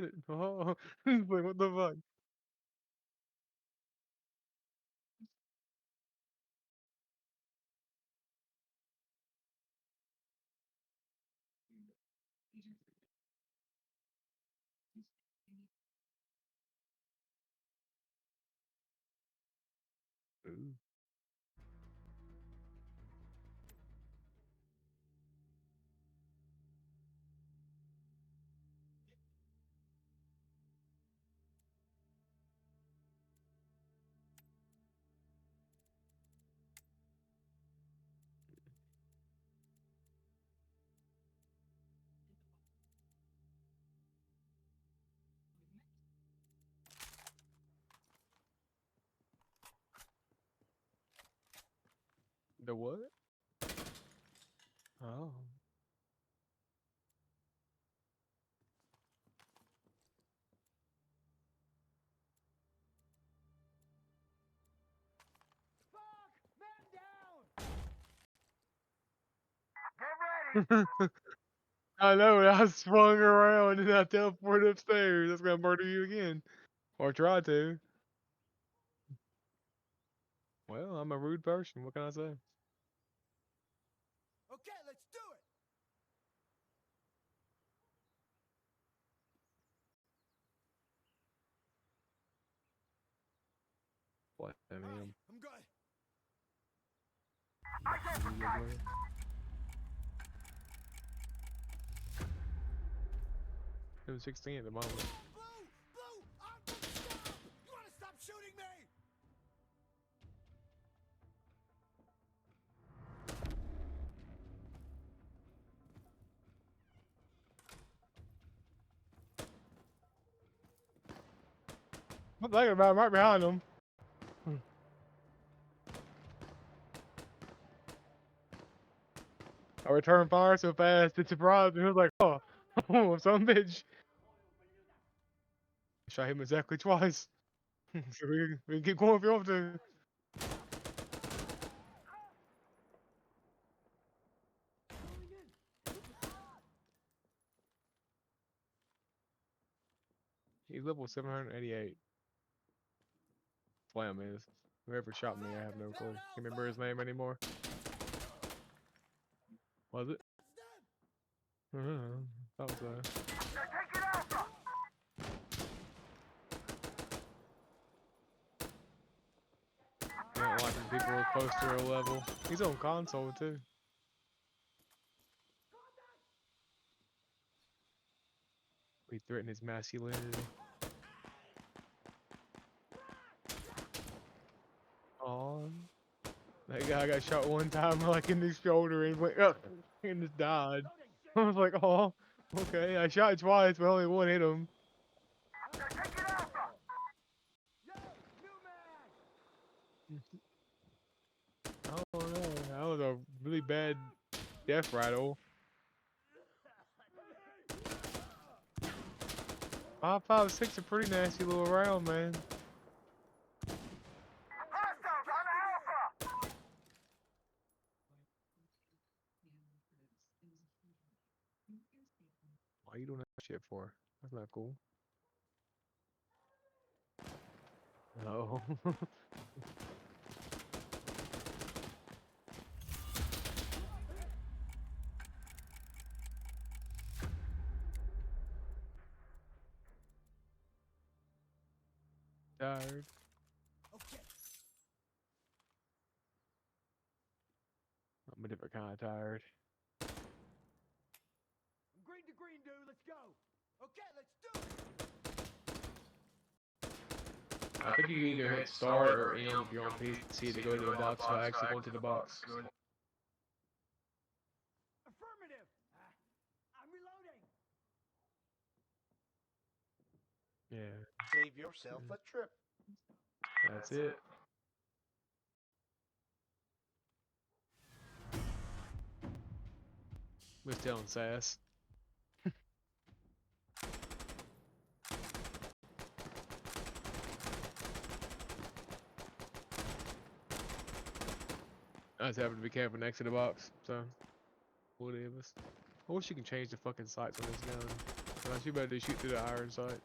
had it. Oh, like what the fuck? Ooh. The what? Oh. I know, I swung around and I teleported upstairs. That's gonna murder you again. Or try to. Well, I'm a rude person. What can I say? Okay, let's do it. What? I All right, mean, I'm good. it was 16 at the moment. Blue, stop! You wanna stop shooting me? I'm thinking about him right behind him. I returned fire so fast, it surprised me. I was like, oh, oh, some bitch. Shot him exactly twice. So we can keep going if you want to. He's level 788. Slam is. Whoever shot me, I have no clue. Can't remember his name anymore. Was it? Thought so. I don't like when people are close to a level. He's on console too. He threatened his masculinity. Aw. That guy got shot one time, like in the shoulder, and went up and just died. I was like, oh, okay. I shot twice, but only one hit him. Oh no, that was a really bad death rattle. 5.56 a pretty nasty little round, man. Why you doing that shit for? That's not cool. No. Tired. Okay. I'm a different kind of tired. I'm green to green, dude. Let's go. Okay, let's do it. I think you can either hit start or M if you're on PC to go to the box without actually going to the box. Affirmative. I'm reloading. Yeah, Save yourself a trip. that's it. Was telling Sass. I just happened to be camping next to the box, so whatever. I wish you can change the fucking sights on this gun. Unless you better shoot through the iron sight.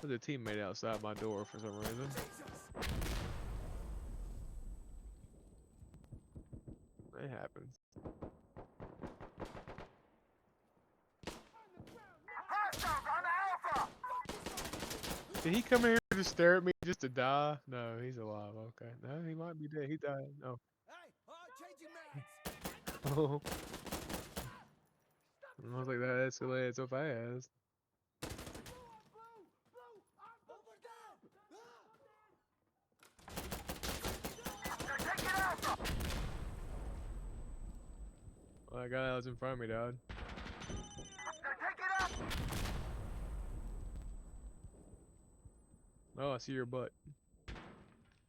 There's a teammate outside my door for some reason. It happens. Did he come here to stare at me just to die? No, he's alive. Okay. No, he might be dead. He died. No. Hey, changing mags. Oh. I was like, that escalated so fast. Well, that guy that was in front of me died. Oh, I see your butt.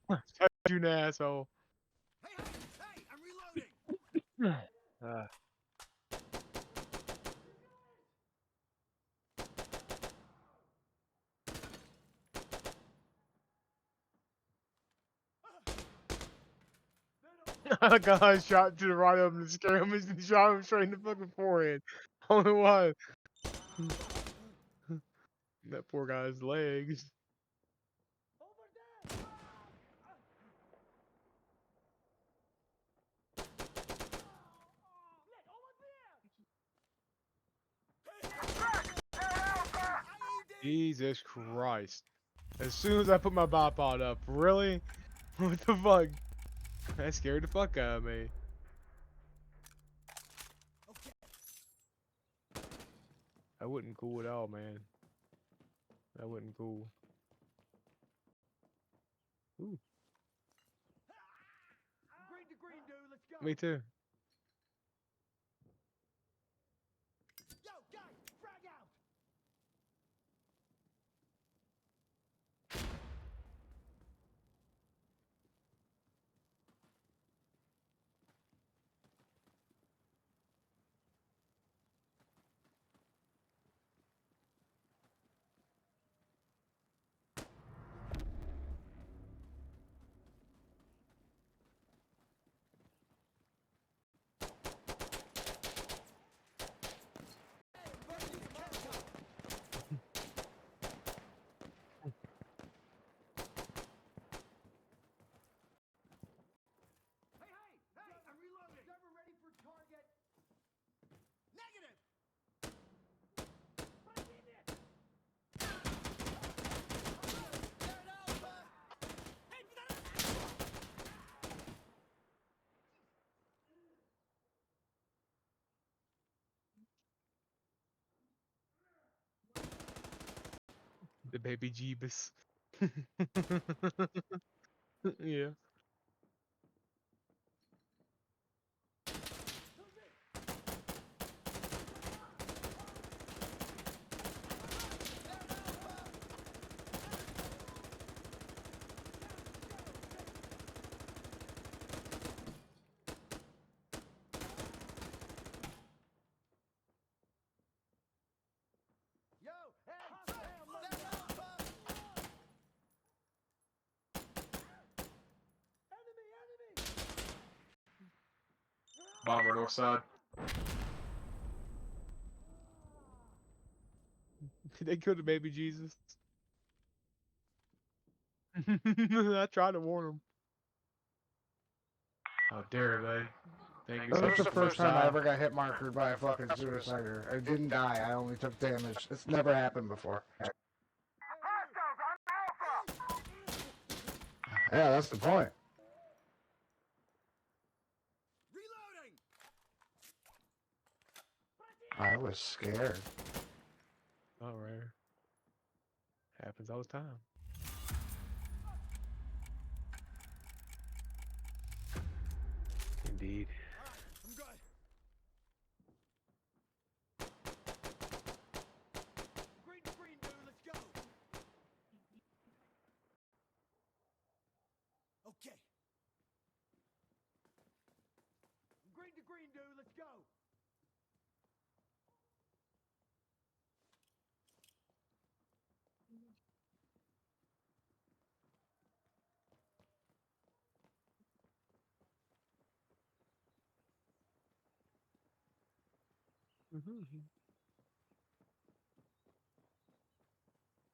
You an asshole. Hey, I'm reloading. Ah. A guy shot to the right of him to scare him and shot him straight in the fucking forehead. I don't know why. That poor guy's legs. Jesus Christ. As soon as I put my bipod up, really? What the fuck? That scared the fuck out of me. That wasn't cool at all, man. That wasn't cool. Ooh. Green to green, dude. Let's go. Me too. Yo, guys, frag out. Hey, I'm reloading. Server ready for target. Negative. The baby Jeebus. Yeah. Yo, hey, enemy. Bomber north side. They killed the baby Jesus. I tried to warn him. How dare they? Thank you That so was the much. first time I ever got hit markered by a fucking suicider. I didn't die, I only took damage. It's never happened before. Yeah, that's the point. Reloading. I was scared. Not rare. Happens all the time. Indeed. All right, I'm good. Green to green, dude. Let's go. Okay. Green to green, dude. Let's go.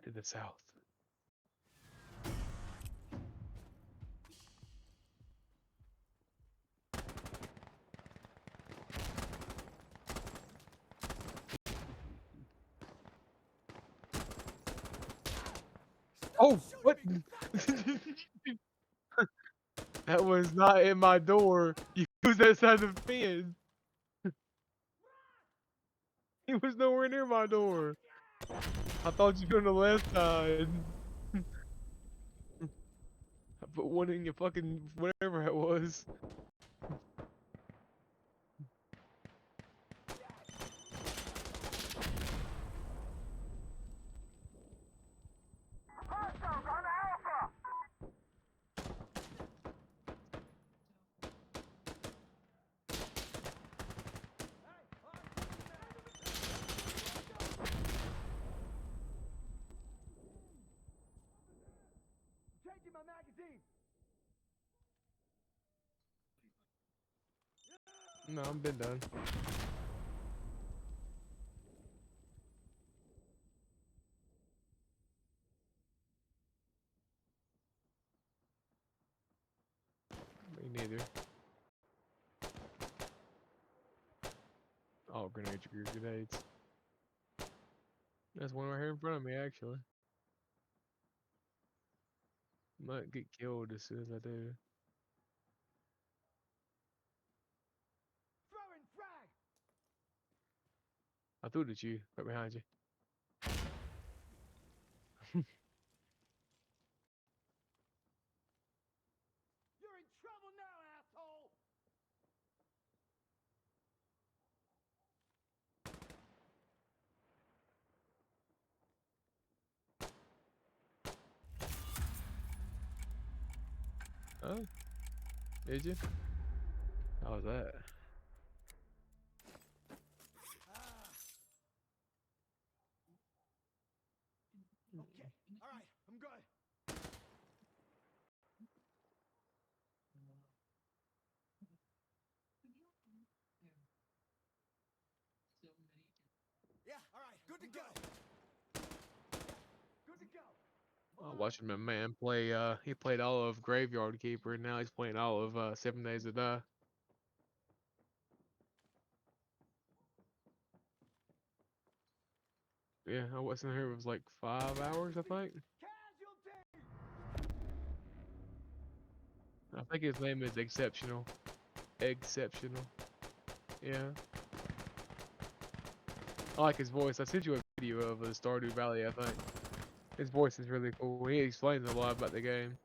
To the south. Oh, what? That was not in my door. You was outside the fence. He was nowhere near my door. I thought you were on the left side. I put one in your fucking whatever it was. Changing my magazine. No, I'm been done. Me neither. Oh, grenades. There's one right here in front of me, actually. Might get killed as soon as I do. Throwing frag. I threw it at you, right behind you. You're in trouble now, asshole. Oh, did you? How was that? Okay. All right. I'm good. Yeah. All right. Good to go. Good to go. Watching my man play, he played all of Graveyard Keeper, and now he's playing all of 7 Days to Die. Yeah, I wasn't here, it was like 5 hours, I think. Casualty. I think his name is Exceptional. Exceptional. Yeah. I like his voice. I sent you a video of the Stardew Valley, I think. His voice is really cool. He explains a lot about the game.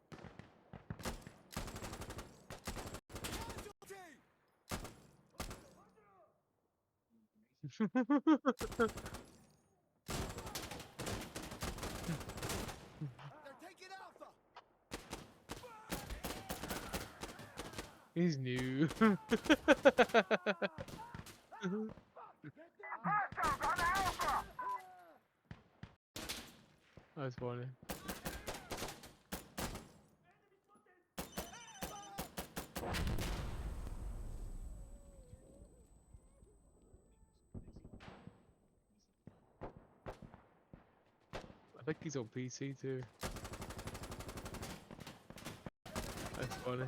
They're taking Alpha. He's new. That's funny. I think he's on PC too. That's funny.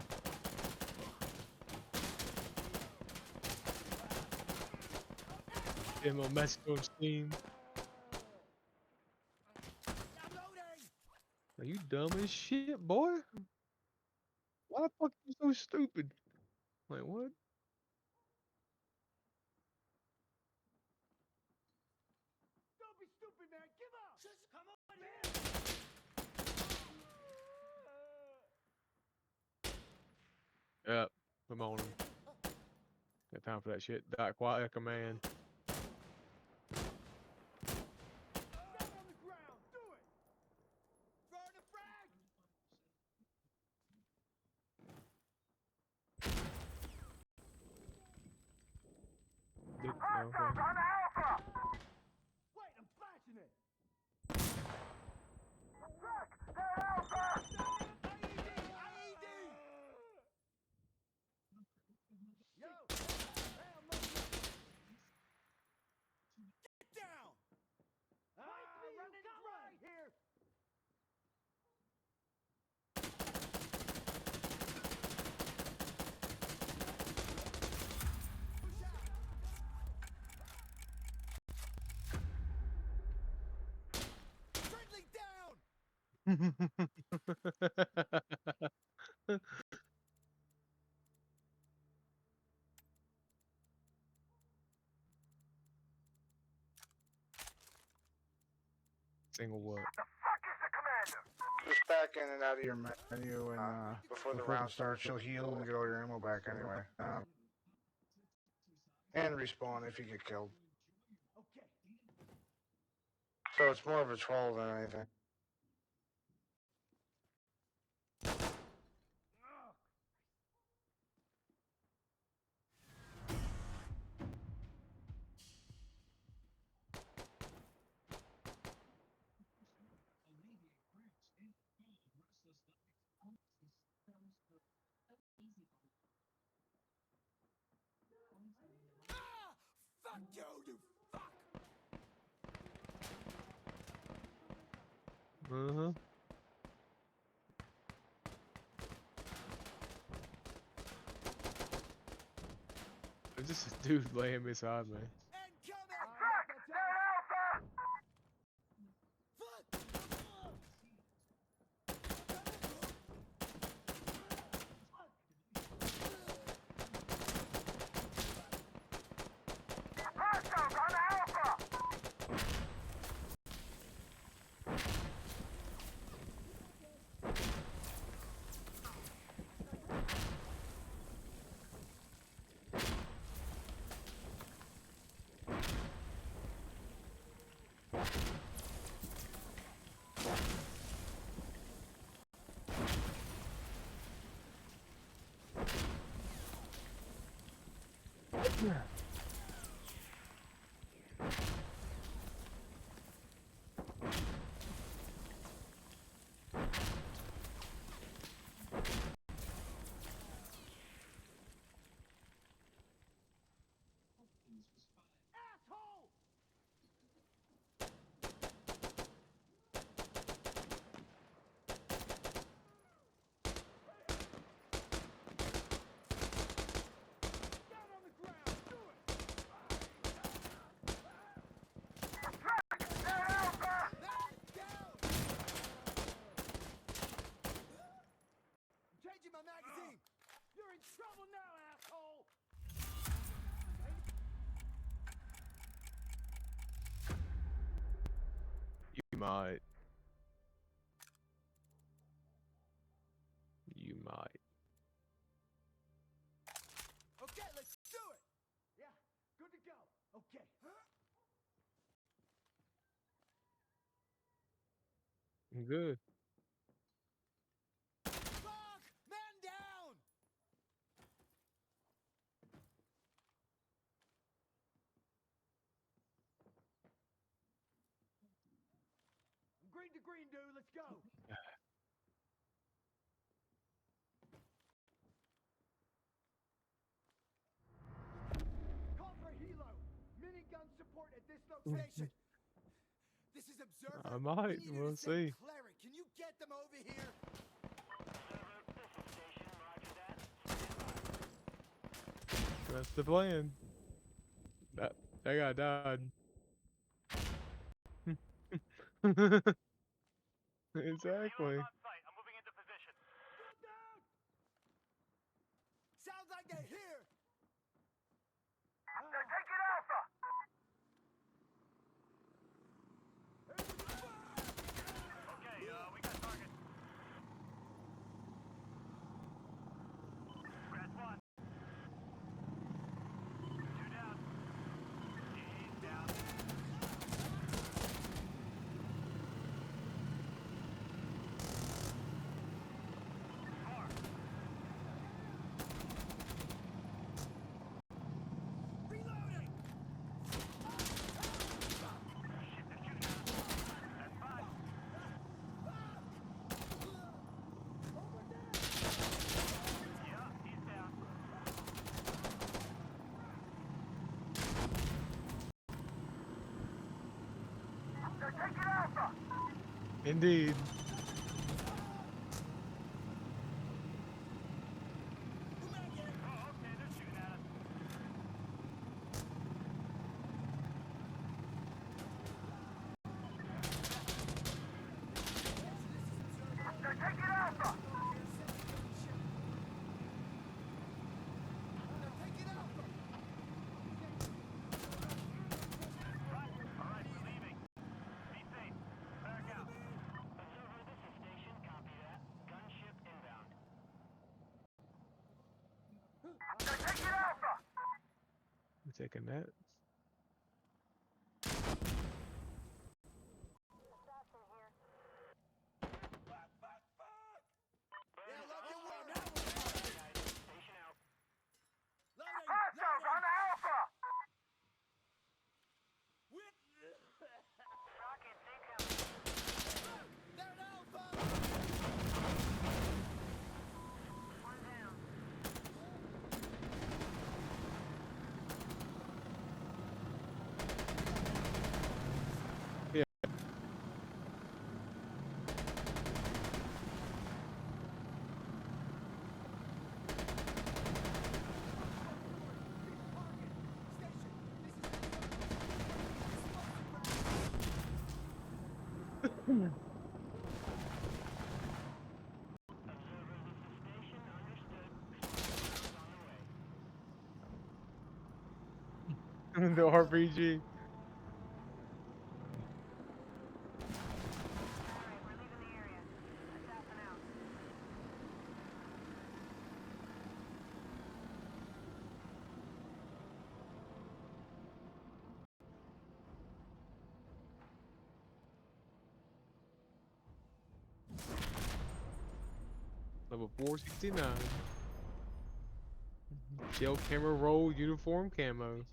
Get him on message on Steam. Are you dumb as shit, boy? Why the fuck are you so stupid? Like what? Don't be stupid, man. Give up. Just come on, man. Yep, I'm on him. Got time for that shit. Die quiet like a man. Down on the ground. Do it. Throwing a frag. Okay. Wait, I'm flashing it. Yo. Hell no. Single what? Just back in and out of your menu, and before the round starts, you'll heal and get all your ammo back anyway. And respawn if you get killed. Okay. So it's more of a troll than anything. Ah! Fuck you, you fuck! Uh-huh. There's just a dude laying beside me. Incoming! Fuck! Asshole! Down on the ground! Do it! I'm changing my magazine! You're in trouble now, asshole! You might. You might. Okay, let's do it! Yeah, good to go. Okay. I'm good. Fuck! Man down! I'm green to green, dude. Let's go. Call for helo. Minigun support at this location. This is Observer. I might. We need you We'll to send see. Cleric. Can you get them over here? That's the plan. That guy died. Exactly. Sounds like they're here. Reloading. Indeed. taking that. Hostiles on Alpha! Rockets incoming. They're at Alpha! One down. The RPG. Level 469. Shell camera roll uniform camo.